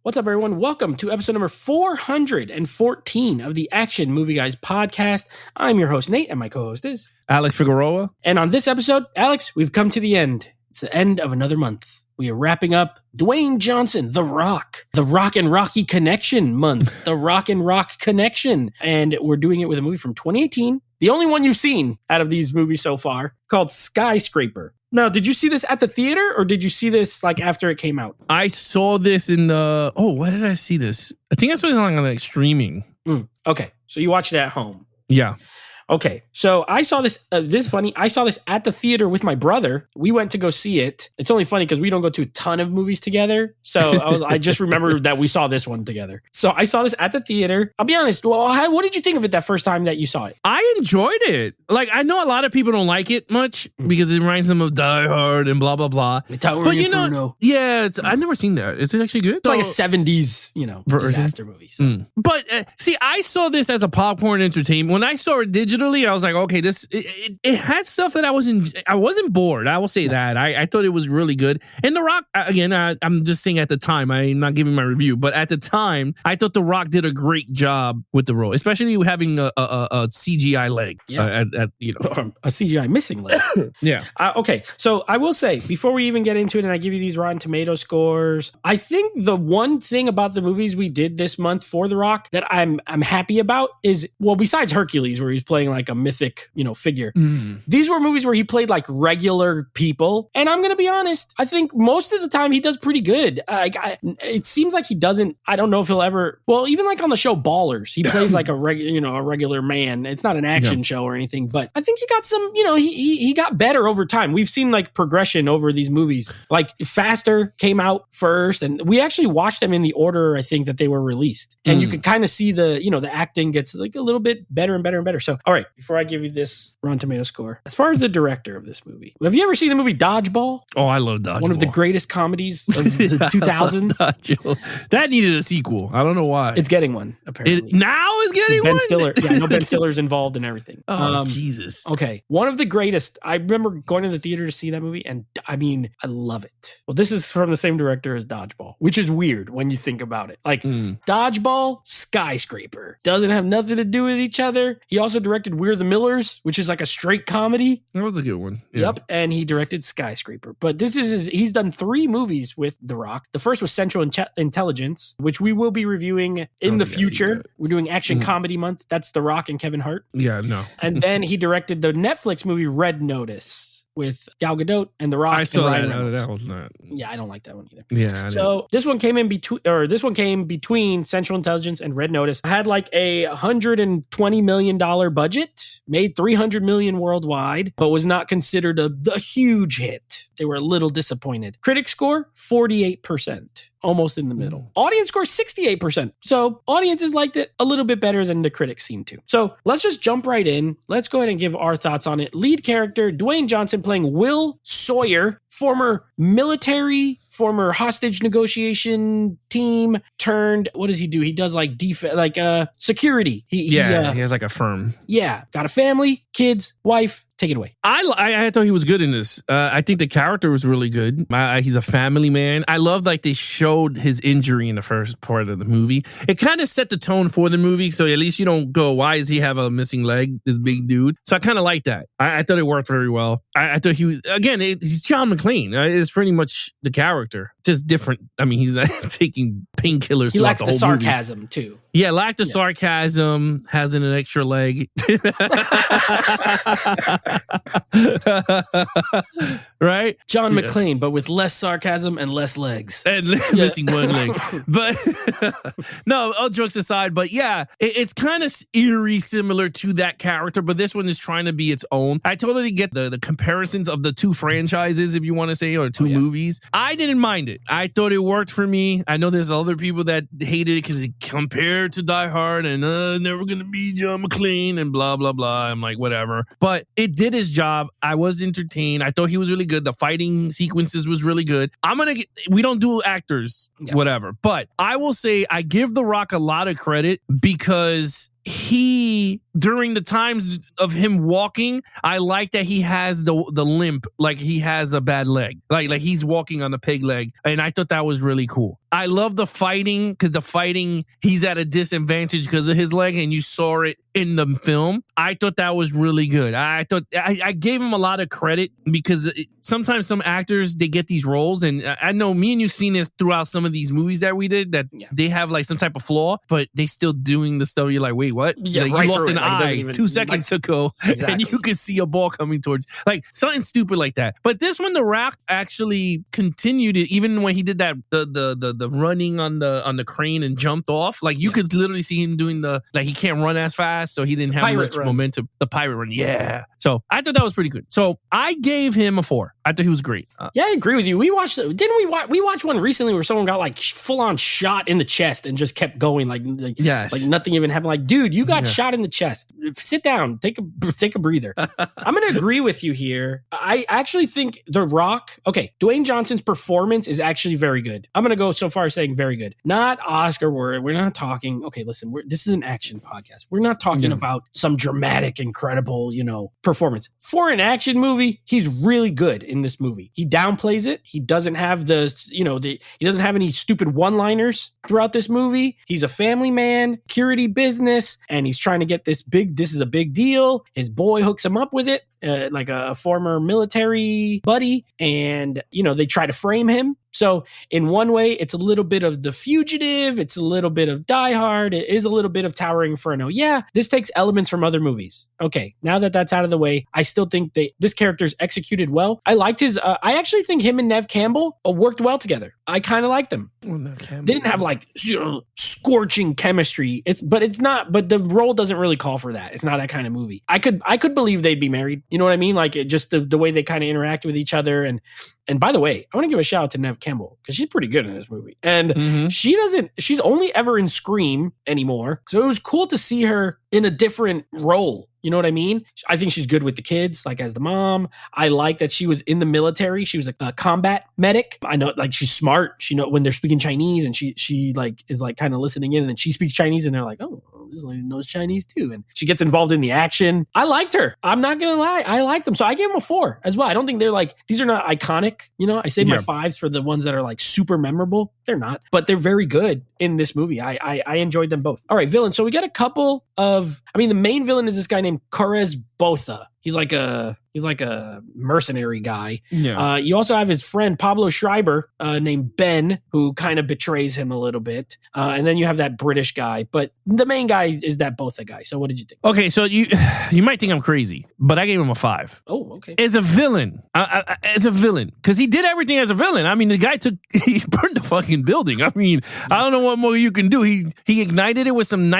What's up, everyone? Welcome to episode number 414 of the Action Movie Guys podcast. I'm your host, Nate, and my co-host is Alex Figueroa. And on this episode, Alex, we've come to the end. It's the end of another month. We are wrapping up Dwayne Johnson, The Rock and Rocky Connection month, The Rock and Rock Connection. And we're doing it with a movie from 2018, the only one you've seen out of these movies so far, called SkyScraper. Now, did you see this at the theater or did you see this like after it came out? I saw this in the... Oh, where did I see this? I think I saw it on like streaming. Okay, so you watched it at home. Yeah. Okay, so I saw this, this is funny, I saw this at the theater with my brother. We went to go see it. It's only funny because we don't go to a ton of movies together. So I just remember that we saw this one together. So I saw this at the theater. I'll be honest, what did you think of it that first time that you saw it? I enjoyed it. Like, I know a lot of people don't like it much because it reminds them of Die Hard and blah, blah, blah. But you know, yeah, I've never seen that. Is it actually good? It's like a 70s, disaster movie. So. But see, I saw this as a popcorn entertainment. When I saw it digitally, I was like, okay, it had stuff that I wasn't bored. I will say that. I thought it was really good. And The Rock, again, I'm just saying at the time, I'm not giving my review, but at the time, I thought The Rock did a great job with the role, especially having a CGI leg. Yeah. A CGI missing leg. Yeah. Okay, so I will say, before we even get into it and I give you these Rotten Tomato scores, I think the one thing about the movies we did this month for The Rock that I'm happy about is, well, besides Hercules, where he's playing like a mythic, figure. These were movies where he played like regular people. And I'm going to be honest, I think most of the time he does pretty good. It seems like he doesn't, I don't know if he'll ever, well, even like on the show Ballers, he plays like a regular man. It's not an action show or anything, but I think he got some, he got better over time. We've seen like progression over these movies. Like Faster came out first and we actually watched them in the order, I think, that they were released. And you could kind of see the acting gets like a little bit better and better and better. So, all right, before I give you this Rotten Tomato score, as far as the director of this movie, have you ever seen the movie Dodgeball? Oh, I love Dodgeball. One of the greatest comedies of the 2000s. That needed a sequel. I don't know why. It's getting one, apparently. Now is getting Ben one? Stiller. Yeah, Ben Stiller's involved in everything. Oh, Jesus. Okay. One of the greatest. I remember going to the theater to see that movie, and I mean, I love it. Well, this is from the same director as Dodgeball, which is weird when you think about it. Like, Dodgeball, SkyScraper. Doesn't have nothing to do with each other. He also directed We're the Millers, which is like a straight comedy. That was a good one. Yeah. Yep. And he directed SkyScraper. But he's done 3 movies with The Rock. The first was Central Intelligence, which we will be reviewing in the future. We're doing Action Comedy Month. That's The Rock and Kevin Hart. Yeah, no. And then he directed the Netflix movie Red Notice with Gal Gadot and The Rock. I saw and Ryan that. Reynolds. That was not. Yeah, I don't like that one either. Yeah. So this one came between Central Intelligence and Red Notice. I had like a $120 million budget. Made $300 million worldwide, but was not considered a huge hit. They were a little disappointed. Critic score, 48%. Almost in the middle. Audience score, 68%. So audiences liked it a little bit better than the critics seemed to. So let's just jump right in. Let's go ahead and give our thoughts on it. Lead character, Dwayne Johnson playing Will Sawyer, former military, former hostage negotiation team turned, what does he do? He does like security. He has like a firm. Yeah. Got a family, kids, wife. Take it away. I thought he was good in this. I think the character was really good. He's a family man. I love like they showed his injury in the first part of the movie. It kind of set the tone for the movie, so at least you don't go, why does he have a missing leg, this big dude? So I kind of like that. I thought it worked very well. I thought he was, again, he's John McClane. It's pretty much the character. Just different. I mean, he's not taking painkillers He throughout lacks the the whole sarcasm movie. too. Yeah, lack the sarcasm, has an extra leg. Right? John McClane, but with less sarcasm and less legs. And missing one leg. But no, all jokes aside, but yeah, it's kind of eerie similar to that character, but this one is trying to be its own. I totally get the comparisons of the 2 franchises, if you want to say, or 2 movies. I didn't mind it. I thought it worked for me. I know there's other people that hated it because it compared to Die Hard and never gonna be John McClane and blah, blah, blah. I'm like, whatever. But it did his job. I was entertained. I thought he was really good. The fighting sequences was really good. We don't do actors, whatever. But I will say I give The Rock a lot of credit because he, during the times of him walking, I like that he has the limp, like he has a bad leg, like he's walking on a peg leg, and I thought that was really cool. I love the fighting because the fighting, he's at a disadvantage because of his leg, and you saw it in the film. I thought that was really good. I thought I gave him a lot of credit because sometimes some actors, they get these roles, and I know me and you've seen this throughout some of these movies that we did, that they have like some type of flaw, but they still doing the stuff. You're like, wait, what? Yeah, like, right, you lost an eye eye 2 seconds ago, exactly. and you could see a ball coming towards you. Like something stupid like that. But this one, The Rock actually continued it, even when he did that the running on the crane and jumped off. Like you could literally see him doing like he can't run as fast, so he didn't have much momentum. The pirate run, yeah. So I thought that was pretty good. So I gave him a 4. I thought he was great. Yeah, I agree with you. We watched, didn't we watch? We watched one recently where someone got like full on shot in the chest and just kept going, like nothing even happened. Like, dude, you got shot in the chest. Sit down, take a breather. I'm gonna agree with you here. I actually think The Rock. Okay, Dwayne Johnson's performance is actually very good. I'm gonna go so far as saying very good. Not Oscar word. We're not talking. Okay, listen. This is an action podcast. We're not talking about some dramatic, incredible, performance. For an action movie, he's really good in this movie. He downplays it. He doesn't have he doesn't have any stupid one-liners throughout this movie. He's a family man, security business, and he's trying to get this is a big deal. His boy hooks him up with it, like a former military buddy, and they try to frame him. So in one way, it's a little bit of The Fugitive. It's a little bit of Die Hard. It is a little bit of Towering Inferno. Yeah, this takes elements from other movies. Okay, now that that's out of the way, I still think this character's executed well. I liked his, I actually think him and Nev Campbell worked well together. I kind of liked them. Well, they didn't have like scorching chemistry. But the role doesn't really call for that. It's not that kind of movie. I could believe they'd be married. You know what I mean? Like just the way they kind of interact with each other. And by the way, I want to give a shout out to Nev Campbell because she's pretty good in this movie. And she's only ever in Scream anymore. So it was cool to see her in a different role. You know what I mean? I think she's good with the kids, like as the mom. I like that she was in the military. She was a combat medic. I know, like, she's smart. She know when they're speaking Chinese, and she like is like kind of listening in, and then she speaks Chinese, and they're like, oh, this lady knows Chinese too. And she gets involved in the action. I liked her. I'm not gonna lie. I liked them. So I gave them a 4 as well. I don't think they're like, these are not iconic. I save my 5s for the ones that are like super memorable. They're not, but they're very good in this movie. I enjoyed them both. All right, villain. So we got a couple of, the main villain is this guy named Corez Botha. He's like a mercenary guy. Yeah. You also have his friend Pablo Schreiber named Ben, who kind of betrays him a little bit. And then you have that British guy. But the main guy is that Botha guy. So what did you think? Okay, so you might think I'm crazy, but I gave him a 5. Oh, okay. As a villain, because he did everything as a villain. The guy he burned the fucking building. I don't know what more you can do. He ignited it with some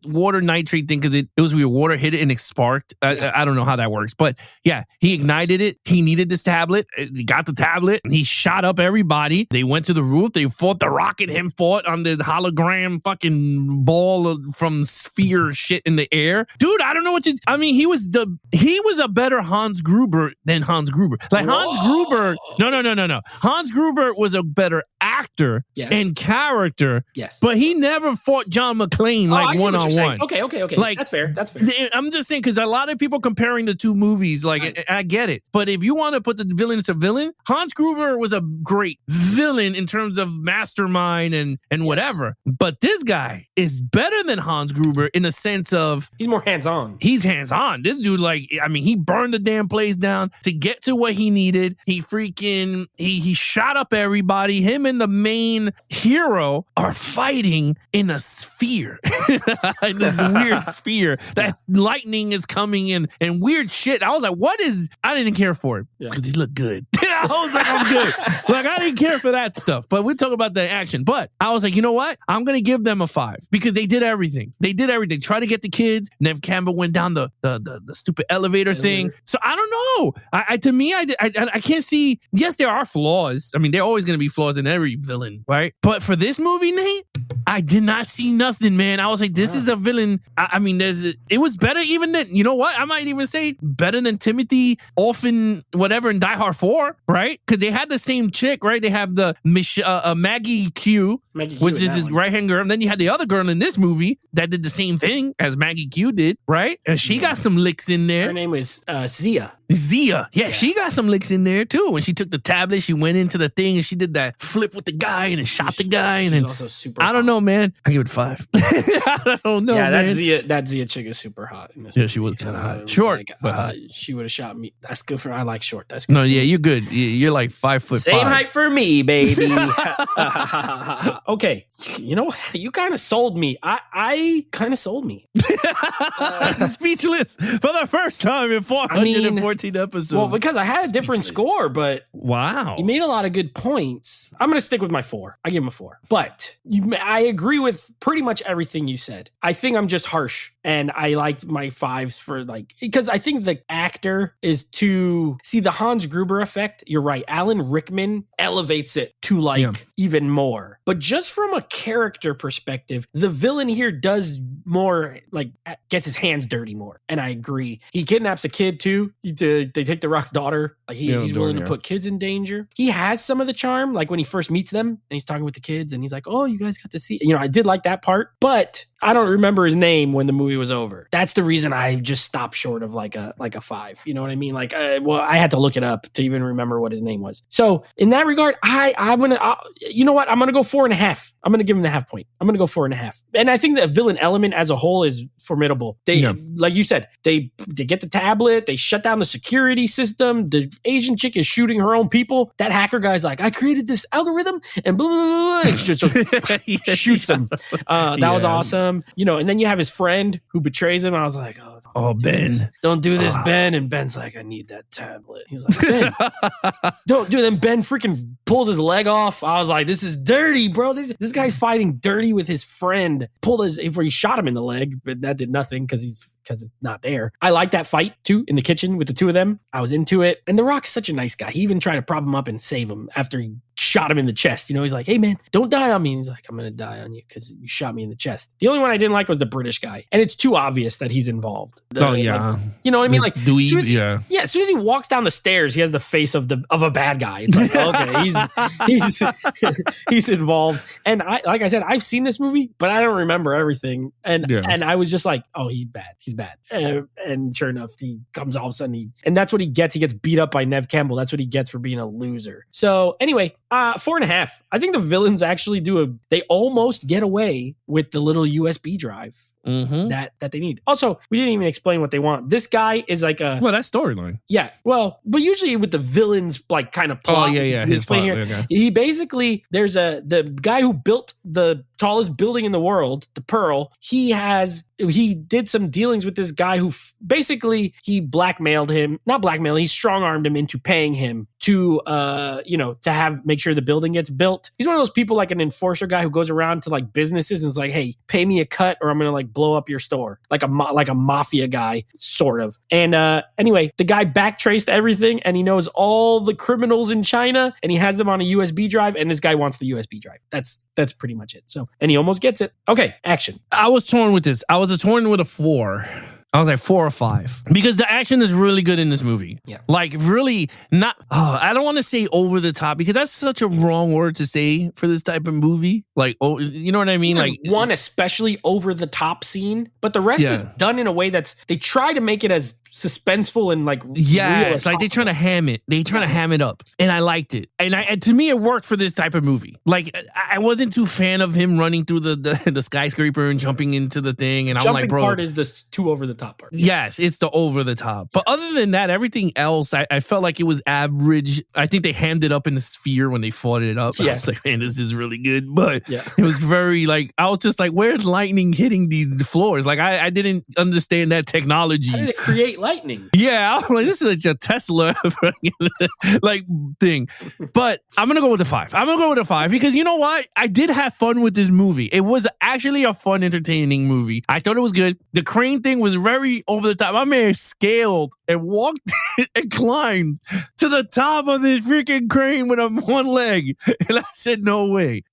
water nitrate thing, because it was weird. Water hit it and it sparked. I don't know how that works, but yeah, he ignited it. He needed this tablet. He got the tablet. And he shot up everybody. They went to the roof. They fought the Rocket. Him fought on the hologram fucking ball from sphere shit in the air. Dude, I don't know what you. He was a better Hans Gruber than Hans Gruber. Like Hans Gruber. No. Hans Gruber was a better actor and character. Yes, but he never fought John McClane like one on one. Okay. Like, that's fair. I'm just saying, because a lot of people comparing the two movies, like, I get it. But if you want to put the villain as a villain, Hans Gruber was a great villain in terms of mastermind and whatever. But this guy is better than Hans Gruber in the sense of he's more hands-on. He's hands-on. This dude, he burned the damn place down to get to what he needed. He shot up everybody. Him and the main hero are fighting in a sphere. In this weird sphere. That lightning is coming in and weird shit. I was like, I didn't care for it because he looked good. I was like, I'm good. I didn't care for that stuff. But we'll talk about the action. But I was like, you know what? I'm going to give them a 5 because they did everything. Try to get the kids. Nev Campbell went down the stupid elevator thing. So I don't know. To me, I can't see. Yes, there are flaws. There are always going to be flaws in every villain, right? But for this movie, Nate, I did not see nothing, man. I was like, this is a villain. I mean, it was better even than, you know what? I might even say better than Timothy Orphan, whatever, in Die Hard 4, right? Because they had the same chick, right? They have the Maggie Q, which is his right-hand girl. And then you had the other girl in this movie that did the same thing as Maggie Q did, right? And she got some licks in there. Her name was Zia. Zia. Yeah, she got some licks in there too. When she took the tablet, she went into the thing and she did that flip with the guy and then shot the guy. And then, also super I don't know, man. I give it 5. I don't know, yeah, man. that Zia chick is super hot. In this Yeah, movie. she was kind of hot. Short, but hot. She would have shot me. That's good for. I like short. That's good. No, yeah, you're good. You're like 5 foot. Same height for me, baby. Okay, you know what? You kind of sold me. I kind of sold me. Speechless for the first time in 414 episodes. Well, because I had a different score, but wow, you made a lot of good points. I'm going to stick with my 4. I give him a 4. But I agree with pretty much everything you said. I think I'm just harsh, and I liked my 5s for because I think the actor is too. See, the Hans Gruber effect. You're right. Alan Rickman elevates it to even more. But just from a character perspective, the villain here does more gets his hands dirty more. And I agree. He kidnaps a kid too. They take the Rock's daughter. He's willing to put kids in danger. He has some of the charm, like when he first meets them and he's talking with the kids and he's like, "Oh, you guys got to see." I did like that part, but I don't remember his name when the movie was over. That's the reason I just stopped short of like a 5. You know what I mean? I had to look it up to even remember what his name was. So in that regard, I'm gonna, you know what? I'm gonna go 4.5. I'm gonna give him the half point. I'm gonna go 4.5. And I think the villain element as a whole is formidable. Like you said, they get the tablet. They shut down the security system. The Asian chick is shooting her own people. That hacker guy's like, "I created this algorithm," and blah blah blah. And shoots him. That was awesome. And then you have his friend who betrays him. I was like, Ben. Don't do this, Ben. And Ben's like, "I need that tablet." He's like, "Ben, don't do it." Then Ben freaking pulls his leg off. I was like, this is dirty, bro. This guy's fighting dirty with his friend. Before he shot him in the leg, but that did nothing because it's not there. I like that fight too in the kitchen with the two of them. I was into it. And The Rock's such a nice guy. He even tried to prop him up and save him after he shot him in the chest. He's like, "Hey man, don't die on me." And he's like, "I'm going to die on you because you shot me in the chest." The only one I didn't like was the British guy. And it's too obvious that he's involved. You know what I mean? As soon as he walks down the stairs, he has the face of a bad guy. It's like, okay, he's involved. And like I said, I've seen this movie, but I don't remember everything. And I was just like, "Oh, he's bad. He's bad." And sure enough, he comes all of a sudden, and that's what he gets. He gets beat up by Nev Campbell. That's what he gets for being a loser. So anyway, 4.5. I think the villains actually they almost get away with the little USB drive that they need. Also, we didn't even explain what they want. This guy is like that's storyline. Yeah. Well, but usually with the villains kind of plot. Oh yeah. His plot. Here. Okay. He basically, there's the guy who built the tallest building in the world, the Pearl. He did some dealings with this guy who basically he blackmailed him, not blackmailed, he strong-armed him into paying him to make sure the building gets built. He's one of those people like an enforcer guy who goes around to businesses and is like, "Hey, pay me a cut or I'm going to blow up your store." Like a mafia guy, sort of. And anyway, the guy backtraced everything and he knows all the criminals in China and he has them on a USB drive and this guy wants the USB drive. That's pretty much it. So, and he almost gets it. Okay, action. I was torn with this. I was torn with a 4. I was like 4 or 5 because the action is really good in this movie. Yeah. Really not, I don't want to say over the top because that's such a wrong word to say for this type of movie. You know what I mean? There's one especially over the top scene, but the rest is done in a way they try to make it as suspenseful and real it's like they're trying to ham it. They trying to ham it up, and I liked it. And to me, it worked for this type of movie. I wasn't too fan of him running through the skyscraper and jumping into the thing. And I'm like, bro, part is this too over the top part. Yes, it's the over the top. But other than that, everything else, I felt like it was average. I think they hammed it up in the sphere when they fought it up. Yes. I was like, man, this is really good. But it was very I was just like, where's lightning hitting these floors? I didn't understand that technology. How did it create lightning? Yeah, I'm like, this is like a Tesla thing. But I'm gonna go with the 5. I'm gonna go with the 5 because you know what? I did have fun with this movie. It was actually a fun, entertaining movie. I thought it was good. The crane thing was very over the top. My man scaled and walked and climbed to the top of this freaking crane with one leg, and I said, "No way."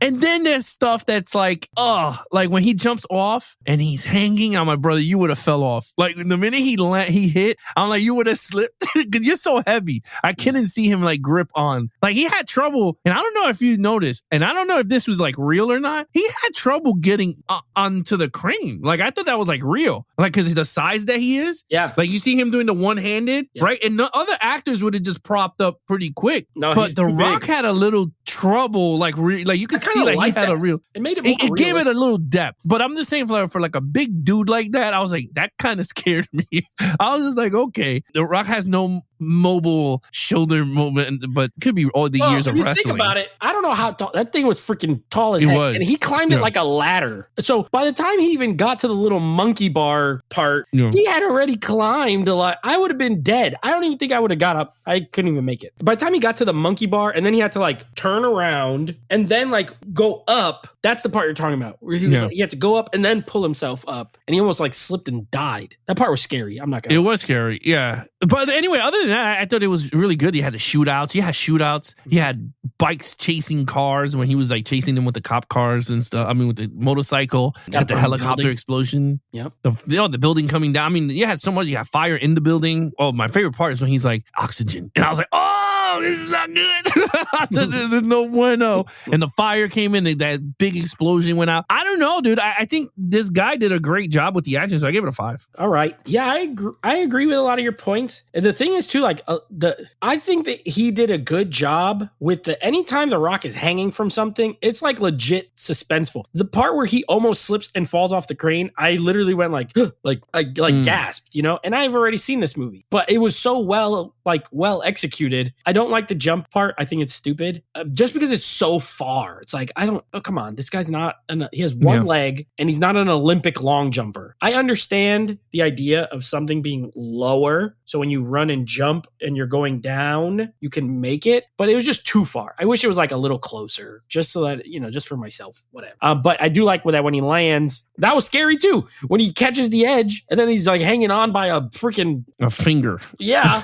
And then there's stuff that's like when he jumps off and he's hanging. I'm like, brother, you would have fell off. Like the minute he hit, I'm like, you would have slipped because you're so heavy. I couldn't see him like grip on. Like he had trouble, and I don't know if you noticed, and I don't know if this was like real or not. He had trouble getting onto the crane. Like I thought that was like real, like because the size that he is. Yeah. Like you see him doing the one-handed, right? And the other actors would have just propped up pretty quick. No, but The Rock had a little trouble, like you could see like he had a real. It made it. It gave it a little depth. But I'm just saying for like a big dude like that, I was like, that kind of scared me. I was just like, okay, The Rock has no mobile shoulder movement, but it could be all the years of wrestling. Think about it. I don't know how tall that thing was. Freaking tall as heck, and he climbed it like a ladder. So by the time he even got to the little monkey bar part, he had already climbed a lot. I would have been dead. I don't even think I would have got up. I couldn't even make it. By the time he got to the monkey bar, and then he had to like turn around and then like go up. That's the part you're talking about. Where he had to go up and then pull himself up, and he almost like slipped and died. That part was scary. I'm not gonna. It was scary, yeah. But anyway, other than that, I thought it was really good. He had the shootouts. He had shootouts. He had bikes chasing cars when he was like chasing them with the cop cars and stuff. I mean, with the motorcycle. Got the helicopter explosion. Yep. The building coming down. I mean, you had so much. You had fire in the building. Oh, my favorite part is when he's like, oxygen. And I was like, oh, this is not good. There's no bueno. And the fire came in. That big explosion went out. I don't know, dude. I think this guy did a great job with the action, so I gave it a 5. All right. Yeah, I agree with a lot of your points. And the thing is, too, like, I think that he did a good job with anytime The Rock is hanging from something, it's like legit suspenseful. The part where he almost slips and falls off the crane, I literally went like gasped, and I've already seen this movie, but it was so well executed. I don't like the jump part. I think it's stupid just because it's so far. It's like, come on, this guy's not, he has one leg and he's not an Olympic long jumper. I understand the idea of something being lower. So when you run and jump and you're going down, you can make it, but it was just too far. I wish it was like a little closer just so that, just for myself, whatever. But I do like that when he lands, that was scary too. When he catches the edge and then he's like hanging on by a finger. Yeah.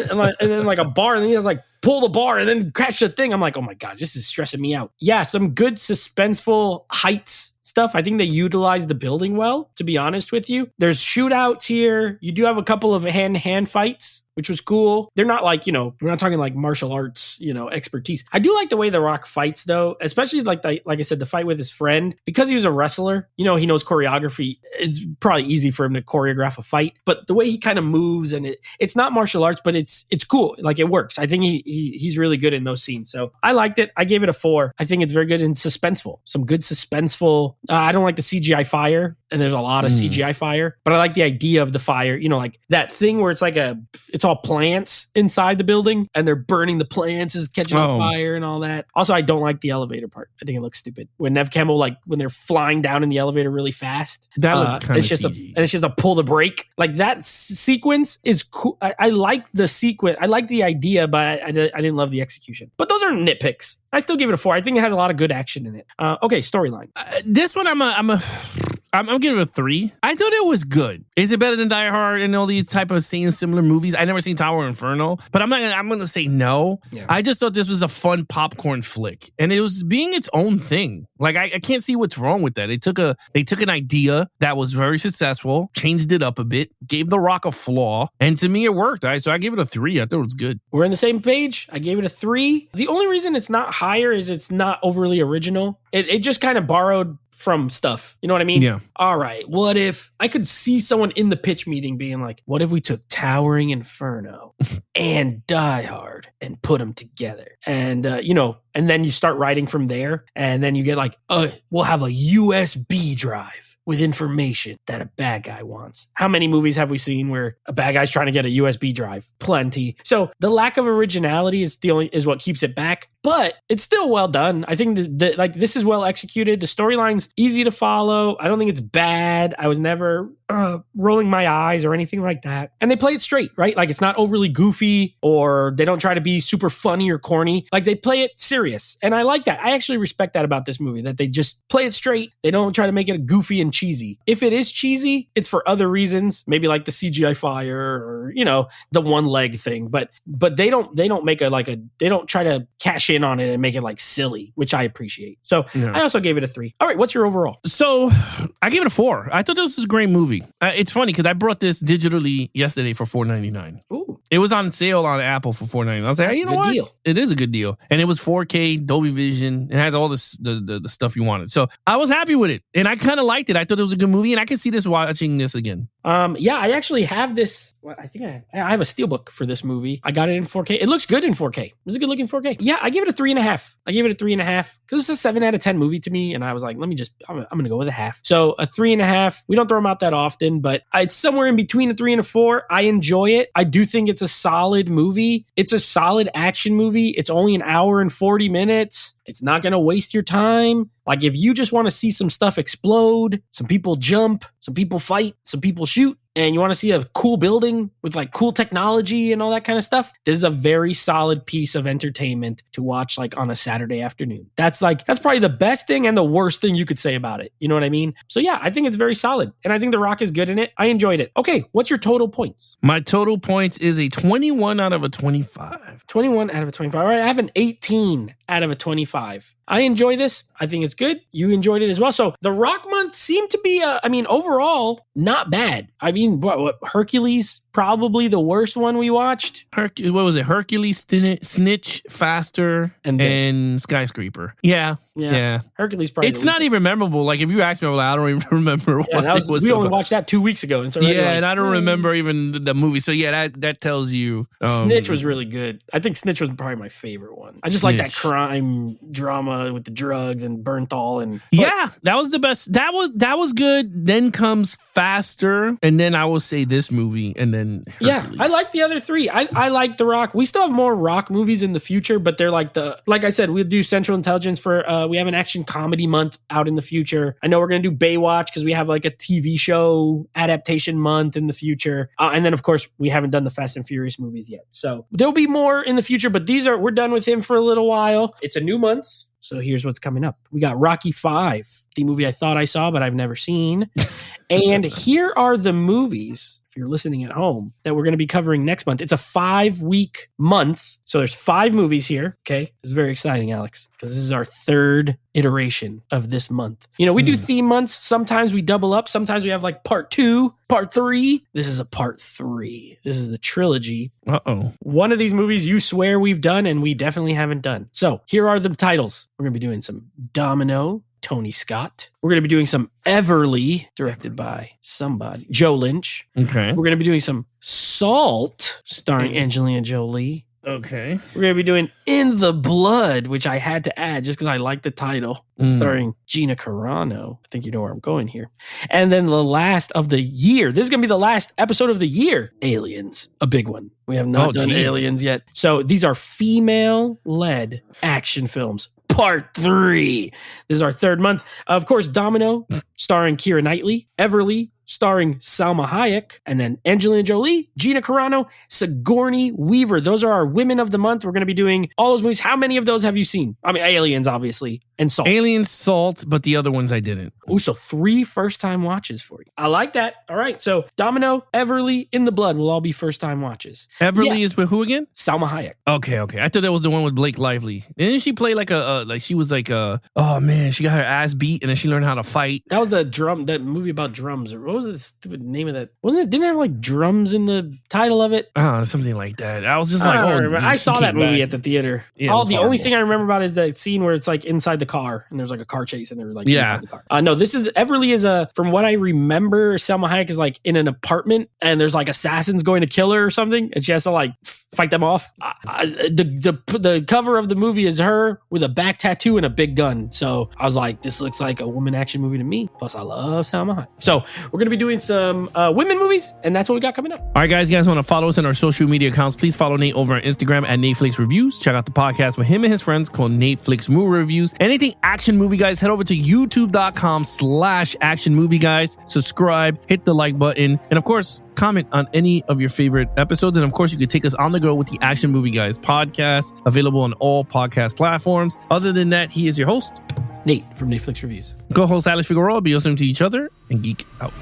and then like a bar, and then he like pull the bar and then catch the thing. I'm like, oh my God, this is stressing me out. Yeah, some good suspenseful heights stuff. I think they utilized the building well, to be honest with you. There's shootouts here. You do have a couple of hand-to-hand fights, which was cool. They're not like, we're not talking like martial arts, expertise. I do like the way The Rock fights though, especially like I said, the fight with his friend, because he was a wrestler, he knows choreography. It's probably easy for him to choreograph a fight, but the way he kind of moves and it's not martial arts, but it's cool. Like it works. I think he's really good in those scenes. So I liked it. I gave it a 4. I think it's very good and suspenseful. Some good suspenseful. I don't like the CGI fire, and there's a lot of CGI fire, but I like the idea of the fire, like that thing where it's like it's all plants inside the building and they're burning the plants, is catching on fire and all that. Also, I don't like the elevator part. I think it looks stupid. When Nev Campbell, when they're flying down in the elevator really fast, that looks kind of CG. And it's just a pull the brake. Like that sequence is cool. I like the sequence. I like the idea, but I didn't love the execution. But those are nitpicks. I still give it a 4. I think it has a lot of good action in it. Okay, storyline. This one, I'm giving it a 3. I thought it was good. Is it better than Die Hard and all these type of similar movies? I never seen Tower of Inferno, but I'm going to say no. Yeah. I just thought this was a fun popcorn flick, and it was being its own thing. Like I can't see what's wrong with that. They took an idea that was very successful, changed it up a bit, gave The Rock a flaw, and to me it worked. So I gave it a 3. I thought it was good. We're on the same page. I gave it a 3. The only reason it's not higher is it's not overly original. It just kind of borrowed from stuff. You know what I mean? Yeah. All right. What if I could see someone in the pitch meeting being like, what if we took Towering Inferno and Die Hard and put them together? And, and then you start writing from there. And then you get like, we'll have a USB drive with information that a bad guy wants. How many movies have we seen where a bad guy's trying to get a USB drive? Plenty. So the lack of originality is what keeps it back, but it's still well done. I think this is well executed. The storyline's easy to follow. I don't think it's bad. I was never rolling my eyes or anything like that. And they play it straight, right? Like it's not overly goofy or they don't try to be super funny or corny. Like they play it serious. And I like that. I actually respect that about this movie, that they just play it straight. They don't try to make it goofy and cheesy. If it is cheesy, it's for other reasons, maybe like the CGI fire or, the one leg thing. But they don't make they don't try to cash in on it and make it like silly, which I appreciate. So I also gave it a 3. All right, what's your overall? So I gave it a 4. I thought this was a great movie. It's funny because I brought this digitally yesterday for $4.99. Ooh. It was on sale on Apple for $4.99. I was like, That's you know a good what? deal. It is a good deal. And it was 4K, Dolby Vision. It had all this the stuff you wanted. So I was happy with it. And I kind of liked it. I thought it was a good movie. And I can see this watching this again. I actually have this. I think I have a steelbook for this movie. I got it in 4K. It looks good in 4K. It was a good looking 4K. Yeah, I gave it a 3.5. I gave it a 3.5 because it's a 7 out of 10 movie to me. And I was like, I'm going to go with a half. So a 3.5. We don't throw them out that often, but it's somewhere in between a 3 and a 4. I enjoy it. I do think it's a solid movie. It's a solid action movie. It's only an hour and 40 minutes. It's not going to waste your time. Like if you just want to see some stuff explode, some people jump, some people fight, some people shoot, and you want to see a cool building with like cool technology and all that kind of stuff, this is a very solid piece of entertainment to watch like on a Saturday afternoon. That's probably the best thing and the worst thing you could say about it. You know what I mean? So yeah, I think it's very solid. And I think The Rock is good in it. I enjoyed it. Okay, what's your total points? My total points is a 21 out of a 25. 21 out of a 25. All right, I have an 18 out of a 25. I enjoy this. I think it's good. You enjoyed it as well. So the Rock month seemed to be, overall, not bad. I mean, what Hercules, probably the worst one we watched. What was it? Hercules, Snitch, Faster, and Skyscraper. Yeah. Hercules probably. It's not even memorable. Like if you ask me, I don't even remember what it was. We only watched that 2 weeks ago. And so and I don't remember even the movie. So yeah, that tells you. Snitch was really good. I think Snitch was probably my favorite one. I just like that crime drama with the drugs and Bernthal that was the best. That was good. Then comes Faster, and then I will say this movie, and then Hercules. I like the other 3. I like The Rock. We still have more Rock movies in the future, but they're like I said, we'll do Central Intelligence for we have an action comedy month out in the future. I know we're gonna do Baywatch because we have like a TV show adaptation month in the future, and then of course we haven't done the Fast and Furious movies yet. So there'll be more in the future, but we're done with him for a little while. It's a new month. So here's what's coming up. We got Rocky V, the movie I thought I saw, but I've never seen. And here are the movies, if you're listening at home, that we're going to be covering next month. It's a 5-week month. So there's 5 movies here. Okay. This is very exciting, Alex, because this is our 3rd iteration of this month. We do theme months. Sometimes we double up. Sometimes we have like part 2, part 3. This is a part 3. This is the trilogy. Uh-oh. One of these movies you swear we've done and we definitely haven't done. So here are the titles. We're going to be doing some Domino, Tony Scott. We're going to be doing some Everly, directed by somebody, Joe Lynch. Okay. We're going to be doing some Salt, starring Angelina Jolie. Okay. We're going to be doing In the Blood, which I had to add just because I like the title, starring Gina Carano. I think you know where I'm going here. And then the last of the year. This is going to be the last episode of the year. Aliens, a big one. We have not done Aliens yet. So these are female-led action films. Part 3. This is our 3rd month. Of course, Domino, starring Keira Knightley. Everly, starring Salma Hayek. And then Angelina Jolie, Gina Carano, Sigourney Weaver. Those are our women of the month. We're going to be doing all those movies. How many of those have you seen? I mean, Aliens, obviously, and Salt. Aliens, Salt, but the other ones I didn't. Ooh, so 3 first-time watches for you. I like that. All right, so Domino, Everly, In the Blood will all be first-time watches. Everly is with who again? Salma Hayek. Okay. I thought that was the one with Blake Lively. Didn't she play like she was like oh man, she got her ass beat and then she learned how to fight. That was that movie about drums. Or what was the stupid name of that? Didn't it have like drums in the title of it? Something like that. I was just like, I saw that movie at the theater. Yeah, the only thing I remember about is the scene where it's like inside the car and there's like a car chase and they're like inside the car. No, this is Everly is from what I remember, Salma Hayek is like in an apartment and there's like assassins going to kill her or something and she has to like fight them off. The cover of the movie is her with a back tattoo and a big gun. So I was like, this looks like a woman action movie to me. Plus I love Salma Hayek. So we're going to be doing some women movies, and that's what we got coming up. All right, guys, you guys want to follow us on our social media accounts, please follow Nate over on Instagram at Netflix Reviews. Check out the podcast with him and his friends called Netflix Movie Reviews. Anything action movie, guys, head over to youtube.com/action movie, guys. Subscribe, hit the like button, and of course, comment on any of your favorite episodes. And of course, you could take us on the go with the Action Movie Guys podcast, available on all podcast platforms. Other than that, he is your host, Nate from Netflix Reviews. Co-host Alex Figueroa. Be listening to each other and geek out.